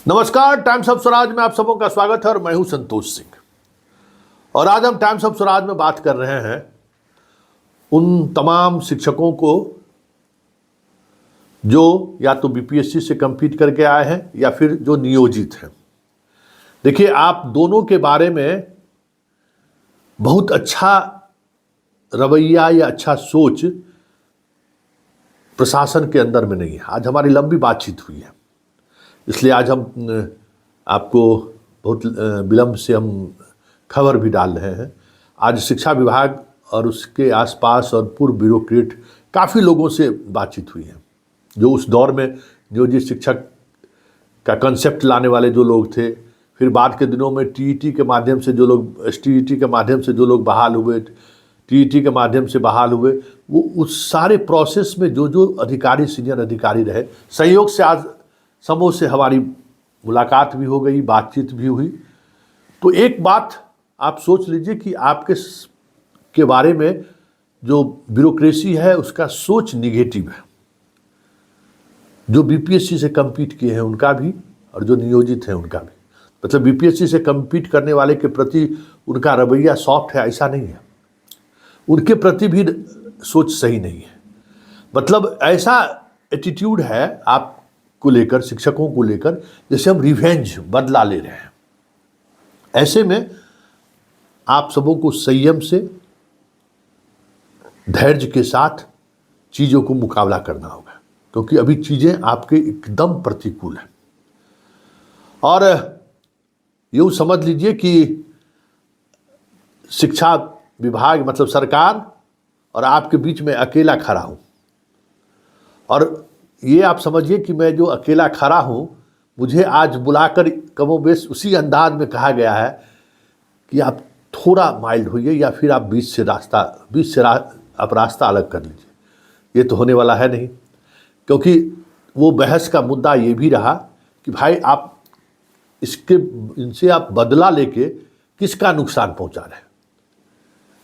नमस्कार, times of Swaraj में आप सबों का स्वागत है और मैं हूं संतोष सिंह। और आज हम टाइम्स ऑफ स्वराज में बात कर रहे हैं उन तमाम शिक्षकों को जो या तो बीपीएससी से कम्पीट करके आए हैं या फिर जो नियोजित हैं। देखिए, आप दोनों के बारे में बहुत अच्छा रवैया या अच्छा सोच प्रशासन के अंदर में नहीं है। आज हमारी लंबी बातचीत हुई है, इसलिए आज हम आपको बहुत विलंब से हम खबर भी डाल रहे हैं। आज शिक्षा विभाग और उसके आसपास और पूर्व ब्यूरोक्रेट काफ़ी लोगों से बातचीत हुई है, जो उस दौर में नियोजित शिक्षक का कंसेप्ट लाने वाले जो लोग थे, फिर बाद के दिनों में टीईटी के माध्यम से जो लोग एसटीईटी के माध्यम से जो लोग बहाल हुए, टीईटी के माध्यम से बहाल हुए, वो उस सारे प्रोसेस में जो जो अधिकारी, सीनियर अधिकारी रहे, संयोग से आज समूह से हमारी मुलाकात भी हो गई, बातचीत भी हुई। तो एक बात आप सोच लीजिए कि आपके के बारे में जो ब्यूरोक्रेसी है उसका सोच निगेटिव है। जो बीपीएससी से कम्पीट किए हैं उनका भी और जो नियोजित हैं उनका भी, मतलब बीपीएससी से कम्पीट करने वाले के प्रति उनका रवैया सॉफ्ट है ऐसा नहीं है, उनके प्रति भी सोच सही नहीं है। मतलब ऐसा एटीट्यूड है आप को लेकर, शिक्षकों को लेकर, जैसे हम रिवेंज, बदला ले रहे हैं। ऐसे में आप सबों को संयम से, धैर्य के साथ चीज़ों को मुकाबला करना होगा, क्योंकि अभी चीज़ें आपके एकदम प्रतिकूल हैं। और यूँ समझ लीजिए कि शिक्षा विभाग मतलब सरकार और आपके बीच में अकेला खड़ा हूँ। और ये आप समझिए कि मैं जो अकेला खड़ा हूँ, मुझे आज बुलाकर कमोबेश उसी अंदाज में कहा गया है कि आप थोड़ा माइल्ड होइए या फिर आप बीच से आप रास्ता अलग कर लीजिए। ये तो होने वाला है नहीं, क्योंकि वो बहस का मुद्दा ये भी रहा कि भाई आप इनसे आप बदला लेके किसका नुकसान पहुंचा रहे हैं?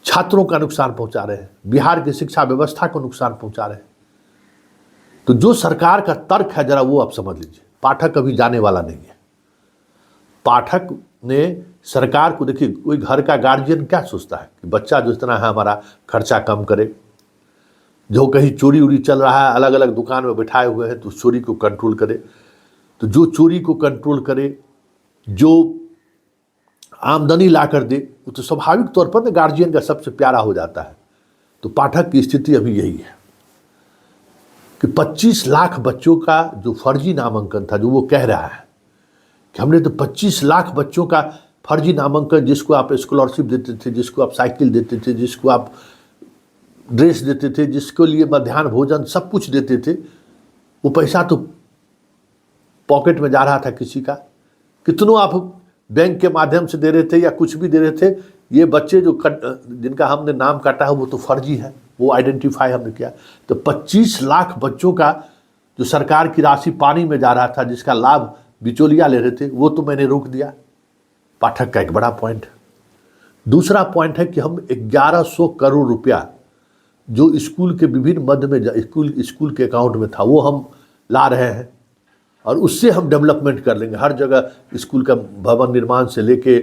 छात्रों का नुकसान पहुंचा रहे हैं, बिहार की शिक्षा व्यवस्था को नुकसान पहुंचा रहे हैं। तो जो सरकार का तर्क है जरा वो आप समझ लीजिए। पाठक अभी जाने वाला नहीं है। पाठक ने सरकार को, देखिए, कोई घर का गार्जियन क्या सोचता है कि बच्चा जो इतना है हमारा खर्चा कम करे, जो कहीं चोरी उरी चल रहा है, अलग अलग दुकान में बैठाए हुए हैं, तो उस चोरी को कंट्रोल करे। तो जो चोरी को कंट्रोल करे, जो आमदनी ला कर दे, वो तो स्वाभाविक तौर पर ना गार्जियन का सबसे प्यारा हो जाता है। तो पाठक की स्थिति अभी यही है कि 25 लाख बच्चों का जो फर्जी नामांकन था, जो वो कह रहा है कि हमने तो 25 लाख बच्चों का फर्जी नामांकन, जिसको आप स्कॉलरशिप देते थे, जिसको आप साइकिल देते थे, जिसको आप ड्रेस देते थे, जिसके लिए मध्याह्न भोजन सब कुछ देते थे, वो पैसा तो पॉकेट में जा रहा था किसी का। कितनों आप बैंक के माध्यम से दे रहे थे या कुछ भी दे रहे थे, ये बच्चे जो जिनका हमने नाम काटा है वो तो फर्जी है, वो आइडेंटिफाई हमने किया। तो 25 लाख बच्चों का जो सरकार की राशि पानी में जा रहा था, जिसका लाभ बिचौलिया ले रहे थे, वो तो मैंने रोक दिया। पाठक का एक बड़ा पॉइंट। दूसरा पॉइंट है कि हम 1100 करोड़ रुपया जो स्कूल के विभिन्न मद में स्कूल के अकाउंट में था, वो हम ला रहे हैं और उससे हम डेवलपमेंट कर लेंगे। हर जगह स्कूल का भवन निर्माण से लेके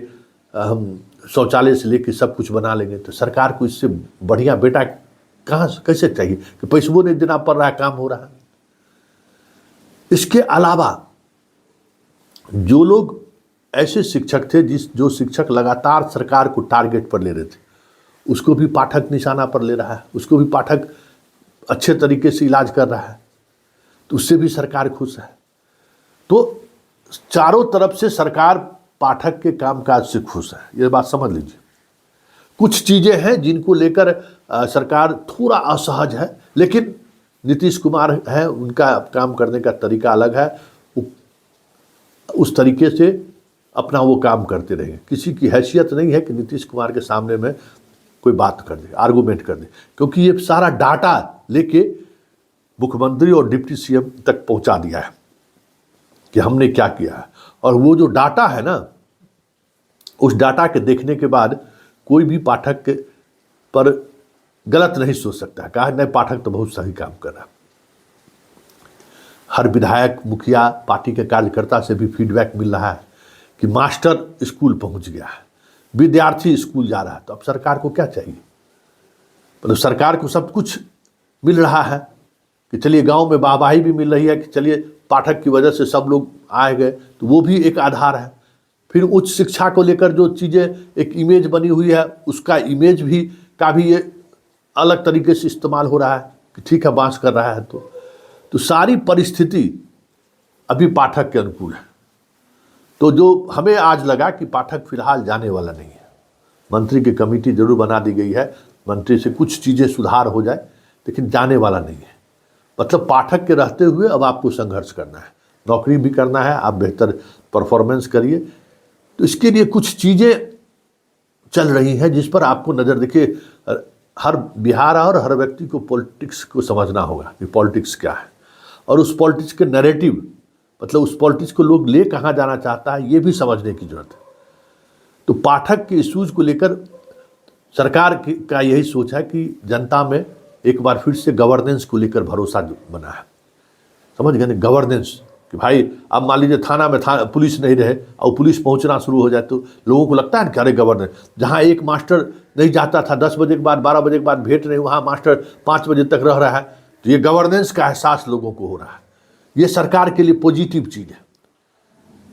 हम शौचालय से लेके सब कुछ बना लेंगे। तो सरकार को इससे बढ़िया बेटा कहाँ कैसे चाहिए कि पैसों नहीं देना पड़ रहा है, काम हो रहा है। इसके अलावा जो लोग ऐसे शिक्षक थे, जो शिक्षक लगातार सरकार को टारगेट पर ले रहे थे, उसको भी पाठक निशाना पर ले रहा है, उसको भी पाठक अच्छे तरीके से इलाज कर रहा है, तो उससे भी सरकार खुश है। तो चारों तरफ से सरकार पाठक के कामकाज से खुश है, ये बात समझ लीजिए। कुछ चीज़ें हैं जिनको लेकर सरकार थोड़ा असहज है, लेकिन नीतीश कुमार है, उनका काम करने का तरीका अलग है, उस तरीके से अपना वो काम करते रहेंगे। किसी की हैसियत नहीं है कि नीतीश कुमार के सामने में कोई बात कर दे, आर्गूमेंट कर दे, क्योंकि ये सारा डाटा लेके मुख्यमंत्री और डिप्टी सीएम तक पहुंचा दिया है कि हमने क्या किया है। और वो जो डाटा है ना, उस डाटा के देखने के बाद कोई भी पाठक के पर गलत नहीं सोच सकता है, कहा नहीं पाठक तो बहुत सही काम कर रहा है। हर विधायक, मुखिया, पार्टी के कार्यकर्ता से भी फीडबैक मिल रहा है कि मास्टर स्कूल पहुंच गया है, विद्यार्थी स्कूल जा रहा है। तो अब सरकार को क्या चाहिए? मतलब सरकार को सब कुछ मिल रहा है कि चलिए गांव में वाहवाही भी मिल रही है कि चलिए पाठक की वजह से सब लोग आए गए, तो वो भी एक आधार है। फिर उच्च शिक्षा को लेकर जो चीज़ें एक इमेज बनी हुई है, उसका इमेज भी का भी ये अलग तरीके से इस्तेमाल हो रहा है कि ठीक है बांस कर रहा है। तो सारी परिस्थिति अभी पाठक के अनुकूल है। तो जो हमें आज लगा कि पाठक फिलहाल जाने वाला नहीं है, मंत्री की कमेटी जरूर बना दी गई है, मंत्री से कुछ चीज़ें सुधार हो जाए, लेकिन जाने वाला नहीं है। मतलब पाठक के रहते हुए अब आपको संघर्ष करना है, नौकरी भी करना है, आप बेहतर परफॉर्मेंस करिए। तो इसके लिए कुछ चीज़ें चल रही हैं जिस पर आपको नज़र, देखिए हर बिहार और हर व्यक्ति को पॉलिटिक्स को समझना होगा कि पॉलिटिक्स क्या है, और उस पॉलिटिक्स के नैरेटिव, मतलब उस पॉलिटिक्स को लोग ले कहाँ जाना चाहता है, ये भी समझने की जरूरत है। तो पाठक के इश्यूज को लेकर सरकार का यही सोच है कि जनता में एक बार फिर से गवर्नेंस को लेकर भरोसा बना है। समझ गए ना, गवर्नेंस, कि भाई अब मान लीजिए थाना में पुलिस नहीं रहे और पुलिस पहुंचना शुरू हो जाए तो लोगों को लगता है कि अरे गवर्नेंस, जहां एक मास्टर नहीं जाता था 10 बजे के बाद 12 बजे के बाद भेंट नहीं, वहां मास्टर 5 बजे तक रह रहा है, तो ये गवर्नेंस का एहसास लोगों को हो रहा है। ये सरकार के लिए पॉजिटिव चीज़ है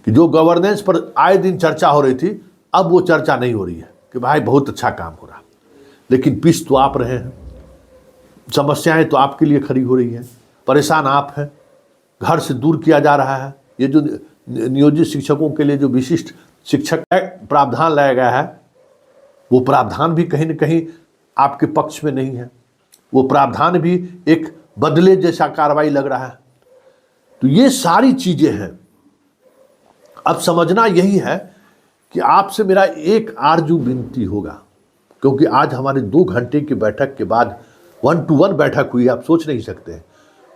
कि जो गवर्नेंस पर आए दिन चर्चा हो रही थी, अब वो चर्चा नहीं हो रही है कि भाई बहुत अच्छा काम हो रहा है। लेकिन पिस तो आप रहे हैं, समस्याएं तो आपके लिए खड़ी हो रही हैं, परेशान आप हैं, घर से दूर किया जा रहा है। ये जो नियोजित शिक्षकों के लिए जो विशिष्ट शिक्षक प्रावधान लाया गया है, वो प्रावधान भी कहीं न कहीं आपके पक्ष में नहीं है, वो प्रावधान भी एक बदले जैसा कार्रवाई लग रहा है। तो ये सारी चीज़ें हैं। अब समझना यही है कि आपसे मेरा एक आरजू विनती होगा, क्योंकि आज हमारे 2 घंटे की बैठक के बाद 1-to-1 बैठक हुई, आप सोच नहीं सकते हैं।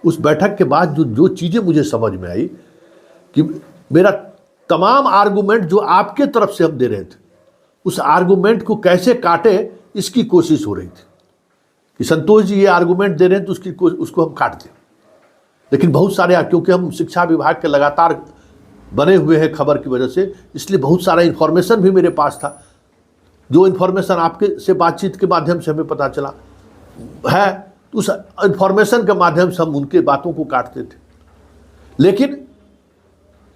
उस बैठक के बाद जो चीज़ें मुझे समझ में आई कि मेरा तमाम आर्गूमेंट जो आपके तरफ से हम दे रहे थे, उस आर्गूमेंट को कैसे काटे इसकी कोशिश हो रही थी कि संतोष जी ये आर्गूमेंट दे रहे हैं तो उसको हम काट दें। लेकिन बहुत सारे, क्योंकि हम शिक्षा विभाग के लगातार बने हुए हैं खबर की वजह से, इसलिए बहुत सारा इन्फॉर्मेशन भी मेरे पास था, जो इन्फॉर्मेशन आपके से बातचीत के माध्यम से हमें पता चला है, तो उस इन्फॉर्मेशन के माध्यम से हम उनके बातों को काटते थे। लेकिन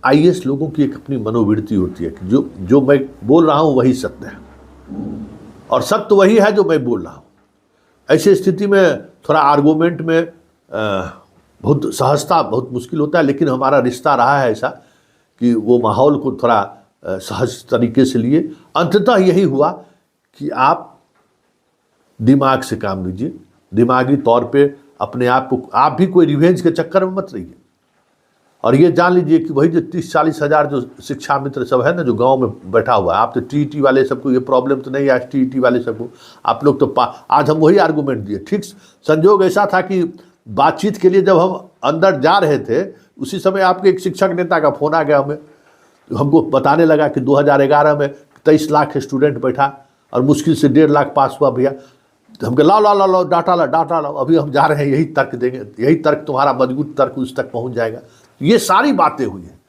आईएएस लोगों की एक अपनी मनोवृत्ति होती है कि जो मैं बोल रहा हूं वही सत्य है, और सत्य वही है जो मैं बोल रहा हूं। ऐसी स्थिति में थोड़ा आर्गूमेंट में बहुत सहजता बहुत मुश्किल होता है, लेकिन हमारा रिश्ता रहा है ऐसा कि वो माहौल को थोड़ा सहज तरीके से लिए। अंततः यही हुआ कि आप दिमाग से काम लीजिए, दिमागी तौर पे अपने आप को, आप भी कोई रिवेंज के चक्कर में मत रहिए, और ये जान लीजिए कि वही जो 30-40 हज़ार जो शिक्षा मित्र सब है ना, जो गांव में बैठा हुआ है, आप तो टीईटी वाले सबको ये प्रॉब्लम तो नहीं है, टीईटी वाले सबको आप लोग तो आज हम वही आर्गूमेंट दिए। ठीक संजोग ऐसा था कि बातचीत के लिए जब हम अंदर जा रहे थे, उसी समय आपके एक शिक्षक नेता का फोन आ गया हमें, हमको बताने लगा कि 2011 में 23 लाख स्टूडेंट बैठा और मुश्किल से 1.5 लाख पास हुआ भैया। तो हम कहे लाओ डाटा लाओ, अभी हम जा रहे हैं, यही तर्क देंगे, यही तर्क तुम्हारा मजबूत तर्क उस तक पहुंच जाएगा। ये सारी बातें हुई हैं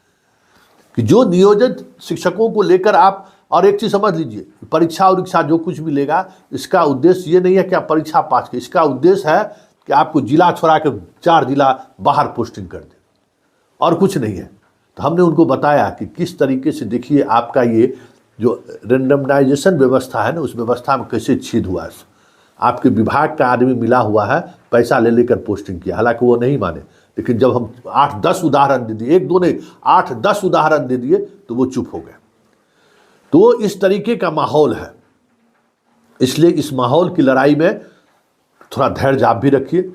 कि जो नियोजित शिक्षकों को लेकर आप, और एक चीज़ समझ लीजिए, परीक्षा उरीक्षा जो कुछ भी लेगा, इसका उद्देश्य ये नहीं है कि आप परीक्षा पास करें, इसका उद्देश्य है कि आपको जिला छोड़ा के 4 जिला बाहर पोस्टिंग कर दे, और कुछ नहीं है। तो हमने उनको बताया कि किस तरीके से, देखिए आपका ये जो रेंडमाइजेशन व्यवस्था है ना, उस व्यवस्था में कैसे छेद हुआ है। आपके विभाग का आदमी मिला हुआ है, पैसा ले लेकर पोस्टिंग किया, हालांकि वो नहीं माने, लेकिन जब हम 8-10 उदाहरण दे दिए, 1-2 नहीं 8-10 उदाहरण दे दिए, तो वो चुप हो गए। तो इस तरीके का माहौल है, इसलिए इस माहौल की लड़ाई में थोड़ा धैर्य आप भी रखिए।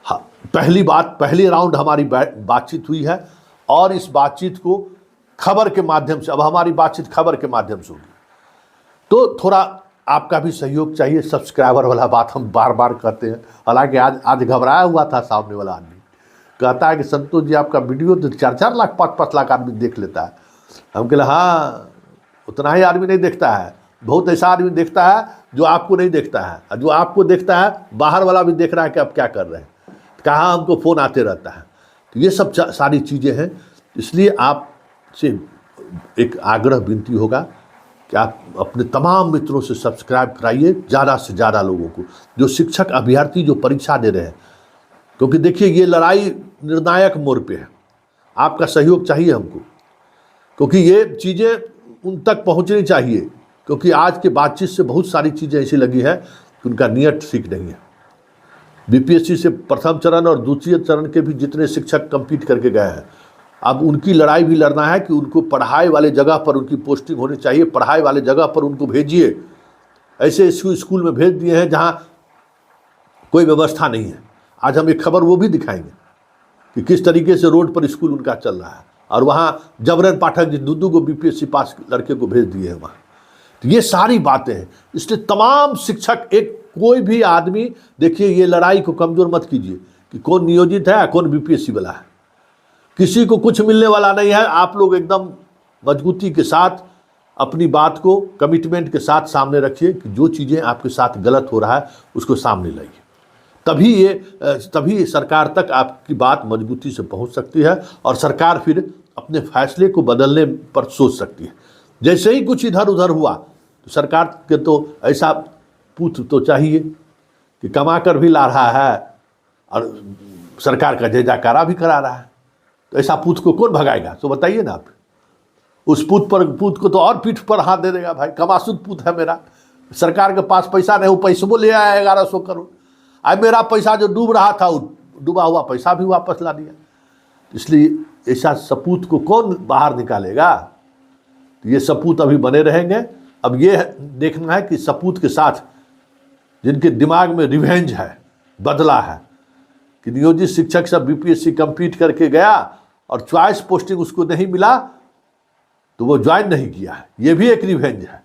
हाँ, पहली राउंड हमारी बातचीत हुई है, और इस बातचीत को खबर के माध्यम से, अब हमारी बातचीत खबर के माध्यम से होगी, तो थोड़ा आपका भी सहयोग चाहिए। सब्सक्राइबर वाला बात हम बार बार कहते हैं, हालांकि आज घबराया हुआ था सामने वाला आदमी, कहता है कि संतोष जी आपका वीडियो तो 4-4 लाख 5-5 लाख आदमी देख लेता है। हम कहले हाँ, उतना ही आदमी नहीं देखता है, बहुत ऐसा आदमी देखता है जो आपको नहीं देखता है, और जो आपको देखता है बाहर वाला भी देख रहा है कि आप क्या कर रहे हैं, कहाँ हमको फ़ोन आते रहता है। ये सब सारी चीज़ें हैं। इसलिए आपसे एक आग्रह विनती होगा कि आप अपने तमाम मित्रों से सब्सक्राइब कराइए, ज़्यादा से ज़्यादा लोगों को, जो शिक्षक अभ्यर्थी जो परीक्षा दे रहे हैं। क्योंकि देखिए ये लड़ाई निर्णायक मोड़ पे है, आपका सहयोग चाहिए हमको, क्योंकि ये चीज़ें उन तक पहुंचनी चाहिए। क्योंकि आज के बातचीत से बहुत सारी चीज़ें ऐसी लगी है कि उनका नियत ठीक नहीं है। बीपीएससी से प्रथम चरण और द्वितीय चरण के भी जितने शिक्षक कंपीट करके गए हैं, अब उनकी लड़ाई भी लड़ना है कि उनको पढ़ाई वाले जगह पर उनकी पोस्टिंग होनी चाहिए, पढ़ाई वाले जगह पर उनको भेजिए। ऐसे स्कूल में भेज दिए हैं जहाँ कोई व्यवस्था नहीं है। आज हम एक खबर वो भी दिखाएंगे कि किस तरीके से रोड पर स्कूल उनका चल रहा है, और वहाँ जबरन पाठक जी दू को बीपीएससी पास लड़के को भेज दिए हैं वहाँ। तो ये सारी बातें हैं। इसलिए तमाम शिक्षक, एक कोई भी आदमी, देखिए ये लड़ाई को कमज़ोर मत कीजिए कि कौन नियोजित है कौन बीपीएससी वाला है। किसी को कुछ मिलने वाला नहीं है। आप लोग एकदम मजबूती के साथ अपनी बात को कमिटमेंट के साथ सामने रखिए कि जो चीज़ें आपके साथ गलत हो रहा है उसको सामने लाइए, तभी सरकार तक आपकी बात मजबूती से पहुंच सकती है और सरकार फिर अपने फैसले को बदलने पर सोच सकती है। जैसे ही कुछ इधर उधर हुआ तो सरकार के तो ऐसा पूत तो चाहिए कि कमा कर भी ला रहा है और सरकार का जय जयकारा भी करा रहा है। तो ऐसा पूत को कौन भगाएगा? तो बताइए ना आप। उस पूत को तो और पीठ पर हाथ दे देगा, भाई कमासुद पूत है मेरा, सरकार के पास पैसा नहीं, वो पैसों ले आया 1100 करोड़। अब मेरा पैसा जो डूब रहा था वो डूबा हुआ पैसा भी वापस ला दिया। इसलिए ऐसा सपूत को कौन बाहर निकालेगा? तो ये सपूत अभी बने रहेंगे। अब ये देखना है कि सपूत के साथ जिनके दिमाग में रिवेंज है, बदला है, कि नियोजित शिक्षक सब बीपीएससी कंपीट करके गया और चॉइस पोस्टिंग उसको नहीं मिला तो वो ज्वाइन नहीं किया है, ये भी एक रिवेंज है।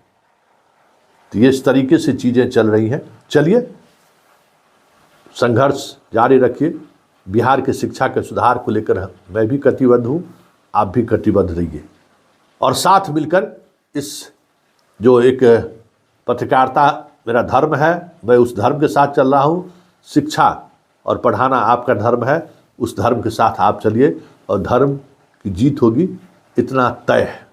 तो ये इस तरीके से चीज़ें चल रही हैं। चलिए, संघर्ष जारी रखिए। बिहार के शिक्षा के सुधार को लेकर मैं भी कटिबद्ध हूँ, आप भी कटिबद्ध रहिए, और साथ मिलकर इस जो एक पत्रकारिता मेरा धर्म है, मैं उस धर्म के साथ चल रहा हूँ। शिक्षा और पढ़ाना आपका धर्म है, उस धर्म के साथ आप चलिए और धर्म की जीत होगी, इतना तय है।